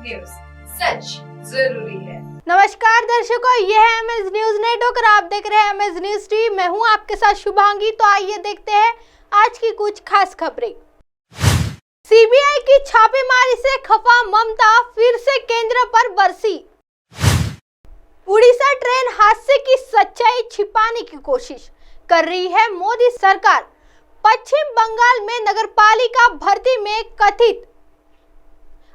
News, सच जरूरी है। नमस्कार दर्शकों, यह है एमएस न्यूज नेटवर्क और आप देख रहे हैं एमएस न्यूज टीवी। मैं हूं आपके साथ शुभांगी। तो आइए देखते हैं आज की कुछ खास खबरें। सीबीआई की छापेमारी से खफा ममता फिर से केंद्र पर बरसी। उड़ीसा ट्रेन हादसे की सच्चाई छिपाने की कोशिश कर रही है मोदी सरकार। पश्चिम बंगाल में नगरपालिका भर्ती में कथित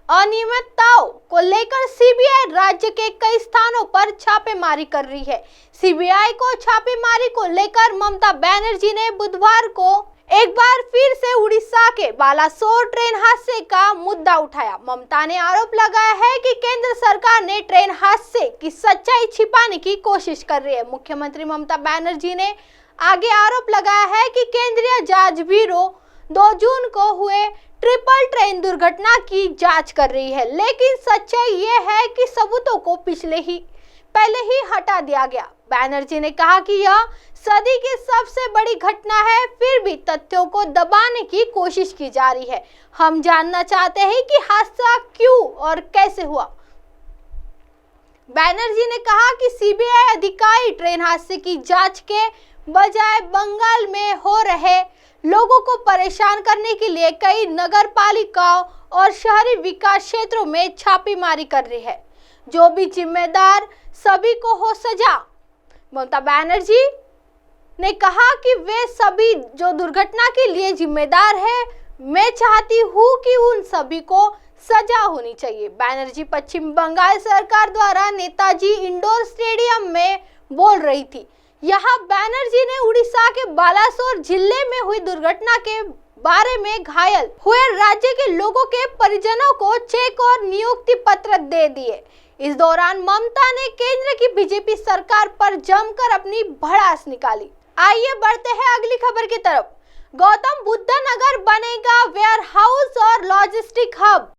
अनियमितताओं को लेकर सीबीआई राज्य के कई स्थानों पर छापेमारी कर रही है। सीबीआई को छापेमारी को लेकर ममता बनर्जी ने बुधवार को एक बार फिर से उड़ीसा के बालासोर ट्रेन हादसे का मुद्दा उठाया। ममता ने आरोप लगाया है कि केंद्र सरकार ने ट्रेन हादसे की सच्चाई छिपाने की कोशिश कर रही है। मुख्यमंत्री ममता बनर्जी ने आगे आरोप लगाया है कि केंद्रीय जांच ब्यूरो 2 जून को हुए ट्रिपल ट्रेन दुर्घटना की जांच कर रही है, लेकिन सच्चाई ये है कि सबूतों को पहले ही हटा दिया गया। बनर्जी ने कहा कि यह सदी की सबसे बड़ी घटना है, फिर भी तथ्यों को दबाने की कोशिश की जा रही है। हम जानना चाहते हैं कि हादसा क्यों और कैसे हुआ। बनर्जी ने कहा कि सीबीआई अधिकारी ट्रेन हादसे की जांच के बजाय बंगाल में हो रहे लोगों को परेशान करने के लिए कई नगर पालिकाओं और शहरी विकास क्षेत्रों में छापेमारी कर रही है। जो भी जिम्मेदार सभी को हो सजा। ममता बनर्जी ने कहा कि वे सभी जो दुर्घटना के लिए जिम्मेदार है, मैं चाहती हूँ कि उन सभी को सजा होनी चाहिए। बनर्जी पश्चिम बंगाल सरकार द्वारा नेताजी इंडोर स्टेडियम में बोल रही थी। यहाँ बनर्जी ने उड़ीसा के बालासोर जिले में हुई दुर्घटना के बारे में घायल हुए राज्य के लोगों के परिजनों को चेक और नियुक्ति पत्र दे दिए। इस दौरान ममता ने केंद्र की बीजेपी सरकार पर जमकर अपनी भड़ास निकाली। आइए बढ़ते हैं अगली खबर की तरफ। गौतम बुद्ध नगर बनेगा वेयर हाउस और लॉजिस्टिक हब।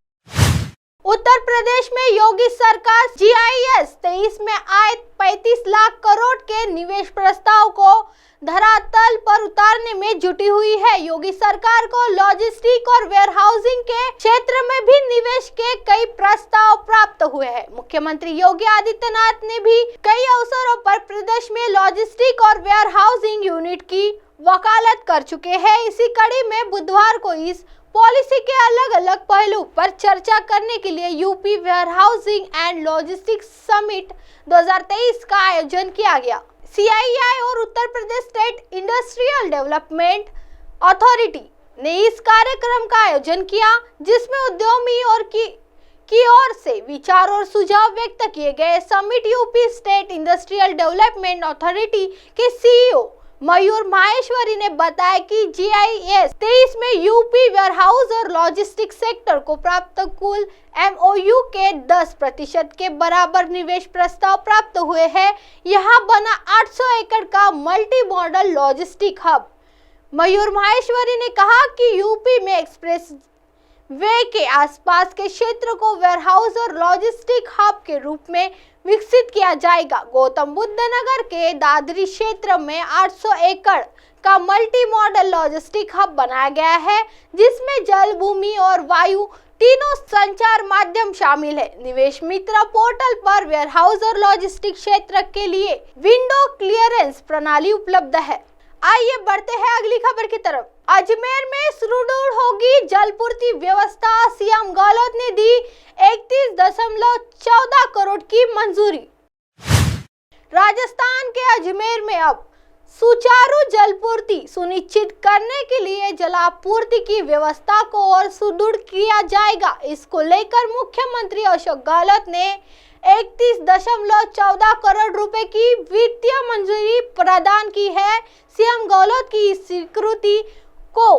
उत्तर प्रदेश में योगी सरकार GIS 23 में आए 35 लाख करोड़ के निवेश प्रस्ताव को धरातल पर उतारने में जुटी हुई है। योगी सरकार को लॉजिस्टिक और वेयरहाउसिंग के क्षेत्र में भी निवेश के कई प्रस्ताव प्राप्त हुए हैं। मुख्यमंत्री योगी आदित्यनाथ ने भी कई अवसरों पर प्रदेश में लॉजिस्टिक और वेयरहाउसिंग यूनिट की वकालत कर चुके हैं। इसी कड़ी में बुधवार को इस पॉलिसी के अलग अलग पहलू पर चर्चा करने के लिए UP warehousing and logistics summit 2023 का आयोजन किया गया। CII और Uttar Pradesh state industrial development authority ने इस कार्यक्रम का आयोजन किया, जिसमें उद्यमी और की ओर से विचार और सुझाव व्यक्त किए गए। Summit UP state industrial development authority के CEO मयूर माहेश्वरी ने बताया कि GIS 23 में यूपी वेयरहाउस और लॉजिस्टिक्स सेक्टर को प्राप्त कुल MOU के 10% के बराबर निवेश प्रस्ताव प्राप्त हुए हैं। यहाँ बना 800 एकड़ का मल्टी मॉडल लॉजिस्टिक हब। मयूर माहेश्वरी ने कहा कि यूपी में एक्सप्रेस वे के आसपास के क्षेत्र को वेयरहाउस और लॉजिस्टिक हब के रूप में विकसित किया जाएगा। गौतम बुद्ध नगर के दादरी क्षेत्र में 800 एकड़ का मल्टी मॉडल लॉजिस्टिक हब बनाया गया है, जिसमें जल, भूमि और वायु तीनों संचार माध्यम शामिल है। निवेश मित्र पोर्टल पर वेयरहाउस और लॉजिस्टिक क्षेत्र के लिए विंडो क्लियरेंस प्रणाली उपलब्ध है। आइए बढ़ते हैं अगली खबर की तरफ। अजमेर में सुदृढ़ होगी जलपूर्ति व्यवस्था। सीएम गहलोत ने दी 31.14 करोड़ की मंजूरी। राजस्थान के अजमेर में अब सुचारू जलपूर्ति सुनिश्चित करने के लिए जलापूर्ति की व्यवस्था को और सुदृढ़ किया जाएगा। इसको लेकर मुख्यमंत्री अशोक गहलोत ने 31.14 करोड़ रुपए की वित्तीय मंजूरी प्रदान की है। सीएम गहलोत की इस स्वीकृति को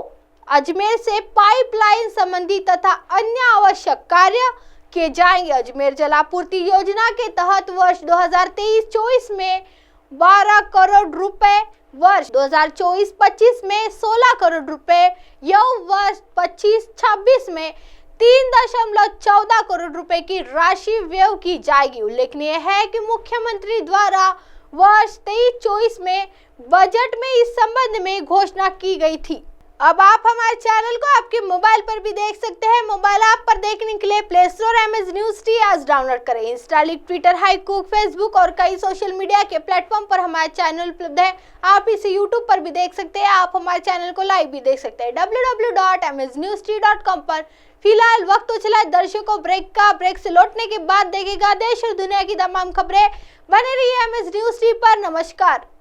अजमेर से पाइपलाइन संबंधी तथा अन्य आवश्यक कार्य किए जाएंगे। अजमेर जलापूर्ति योजना के तहत वर्ष 2023-24 में 12 करोड़ रुपए, वर्ष 2024-25 में 16 करोड़ रुपए, यह वर्ष 25-26 में 3.14 करोड़ रुपए की राशि व्यय की जाएगी। उल्लेखनीय है कि मुख्यमंत्री द्वारा वर्ष 23-24 में बजट में इस संबंध में घोषणा की गई थी। अब आप हमारे चैनल को आपके मोबाइल पर भी देख सकते हैं। मोबाइल ऐप पर देखने के लिए play store MS news T आज डाउनलोड करें। इंस्टा, ट्विटर, हाईकूक, फेसबुक और कई सोशल मीडिया के प्लेटफॉर्म पर हमारे चैनल उपलब्ध है। आप इसे यूट्यूब पर भी देख सकते हैं। आप हमारे चैनल को लाइव भी देख सकते हैं www.msnewst.com पर। फिलहाल वक्त तो चला है दर्शकों ब्रेक का। ब्रेक से लौटने के बाद देखेगा देश और दुनिया की तमाम खबरें। बने रहिए एमएस न्यूज टी पर। नमस्कार।